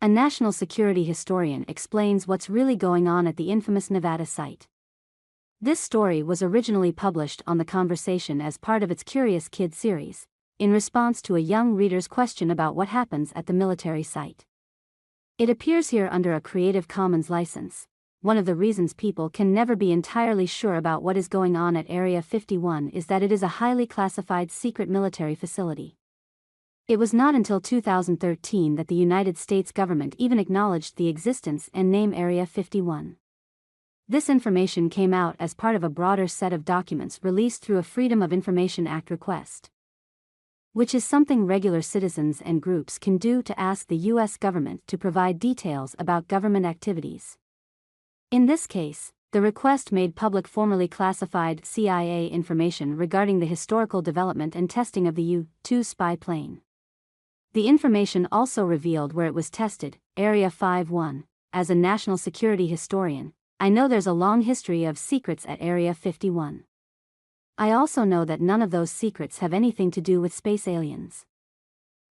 A national security historian explains what's really going on at the infamous Nevada site. This story was originally published on The Conversation as part of its Curious Kid series, in response to a young reader's question about what happens at the military site. It appears here under a Creative Commons license. One of the reasons people can never be entirely sure about what is going on at Area 51 is that it is a highly classified secret military facility. It was not until 2013 that the United States government even acknowledged the existence and name Area 51. This information came out as part of a broader set of documents released through a Freedom of Information Act request, which is something regular citizens and groups can do to ask the U.S. government to provide details about government activities. In this case, the request made public formerly classified CIA information regarding the historical development and testing of the U-2 spy plane. The information also revealed where it was tested, Area 51. As a national security historian, I know there's a long history of secrets at Area 51. I also know that none of those secrets have anything to do with space aliens.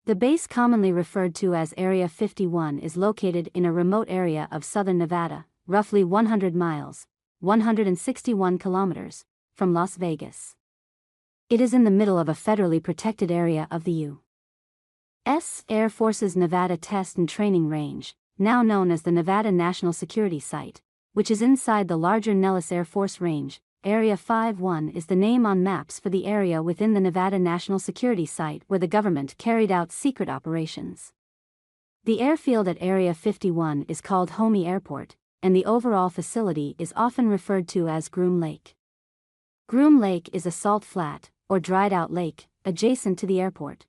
The base commonly referred to as Area 51 is located in a remote area of southern Nevada, roughly 100 miles, 161 kilometers, from Las Vegas. It is in the middle of a federally protected area of the U.S. Air Force's Nevada Test and Training Range, now known as the Nevada National Security Site, which is inside the larger Nellis Air Force Range. Area 51 is the name on maps for the area within the Nevada National Security Site where the government carried out secret operations. The airfield at Area 51 is called Homey Airport, and the overall facility is often referred to as Groom Lake. Groom Lake is a salt flat, or dried-out lake, adjacent to the airport.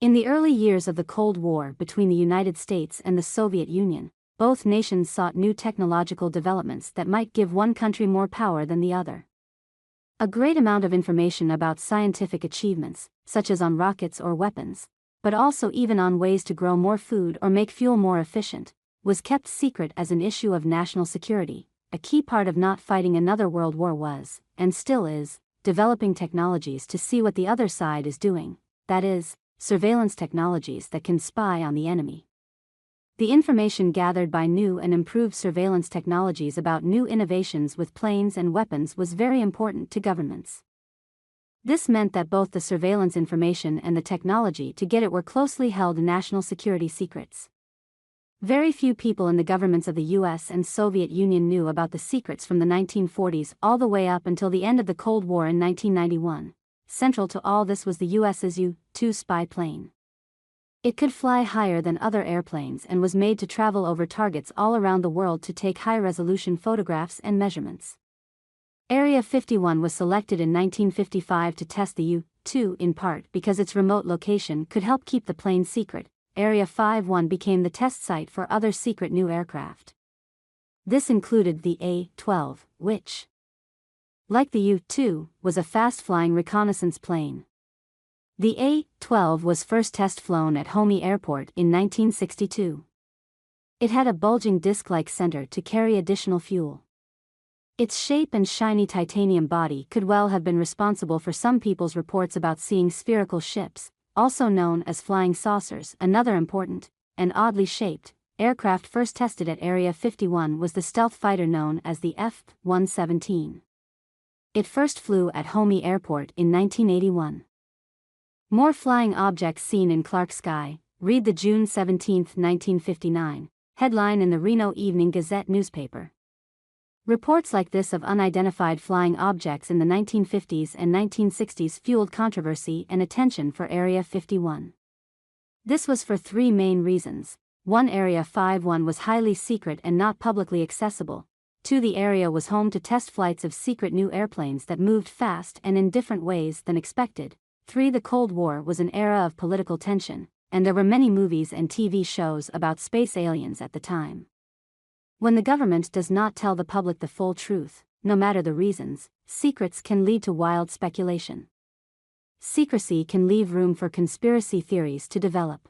In the early years of the Cold War between the United States and the Soviet Union, both nations sought new technological developments that might give one country more power than the other. A great amount of information about scientific achievements, such as on rockets or weapons, but also even on ways to grow more food or make fuel more efficient, was kept secret as an issue of national security. A key part of not fighting another world war was, and still is, developing technologies to see what the other side is doing, that is, surveillance technologies that can spy on the enemy. The information gathered by new and improved surveillance technologies about new innovations with planes and weapons was very important to governments. This meant that both the surveillance information and the technology to get it were closely held national security secrets. Very few people in the governments of the US and Soviet Union knew about the secrets from the 1940s all the way up until the end of the Cold War in 1991. Central to all this was the US's U-2 spy plane. It could fly higher than other airplanes and was made to travel over targets all around the world to take high-resolution photographs and measurements. Area 51 was selected in 1955 to test the U-2 in part because its remote location could help keep the plane secret. Area 51 became the test site for other secret new aircraft. This included the A-12, which, like the U-2, was a fast-flying reconnaissance plane. The A-12 was first test-flown at Homey Airport in 1962. It had a bulging disc-like center to carry additional fuel. Its shape and shiny titanium body could well have been responsible for some people's reports about seeing spherical ships, also known as flying saucers. Another important, and oddly shaped, aircraft first tested at Area 51 was the stealth fighter known as the F-117. It first flew at Homey Airport in 1981. More flying objects seen in Clark sky. Read the June 17, 1959, headline in the Reno Evening Gazette newspaper. Reports like this of unidentified flying objects in the 1950s and 1960s fueled controversy and attention for Area 51. This was for three main reasons. 1. Area 51 was highly secret and not publicly accessible. 2. The area was home to test flights of secret new airplanes that moved fast and in different ways than expected. 3. The Cold War was an era of political tension, and there were many movies and TV shows about space aliens at the time. When the government does not tell the public the full truth, no matter the reasons, secrets can lead to wild speculation. Secrecy can leave room for conspiracy theories to develop.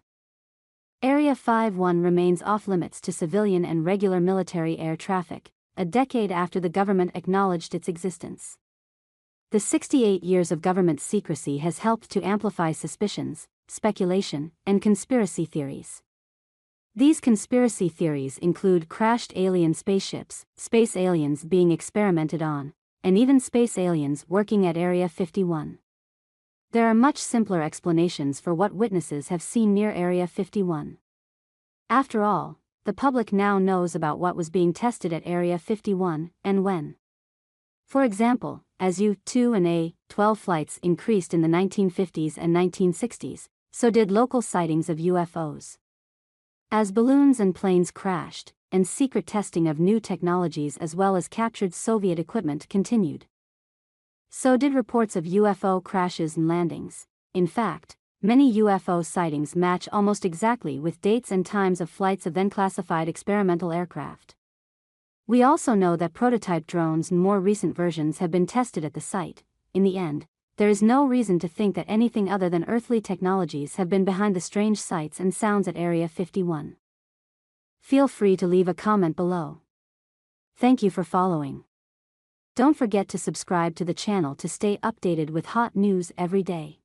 Area 51 remains off-limits to civilian and regular military air traffic, a decade after the government acknowledged its existence. The 68 years of government secrecy has helped to amplify suspicions, speculation, and conspiracy theories. These conspiracy theories include crashed alien spaceships, space aliens being experimented on, and even space aliens working at Area 51. There are much simpler explanations for what witnesses have seen near Area 51. After all, the public now knows about what was being tested at Area 51, and when. For example, as U-2 and A-12 flights increased in the 1950s and 1960s, so did local sightings of UFOs. As balloons and planes crashed, and secret testing of new technologies as well as captured Soviet equipment continued, so did reports of UFO crashes and landings. In fact, many UFO sightings match almost exactly with dates and times of flights of then classified experimental aircraft. We also know that prototype drones and more recent versions have been tested at the site. In the end, there is no reason to think that anything other than earthly technologies have been behind the strange sights and sounds at Area 51. Feel free to leave a comment below. Thank you for following. Don't forget to subscribe to the channel to stay updated with hot news every day.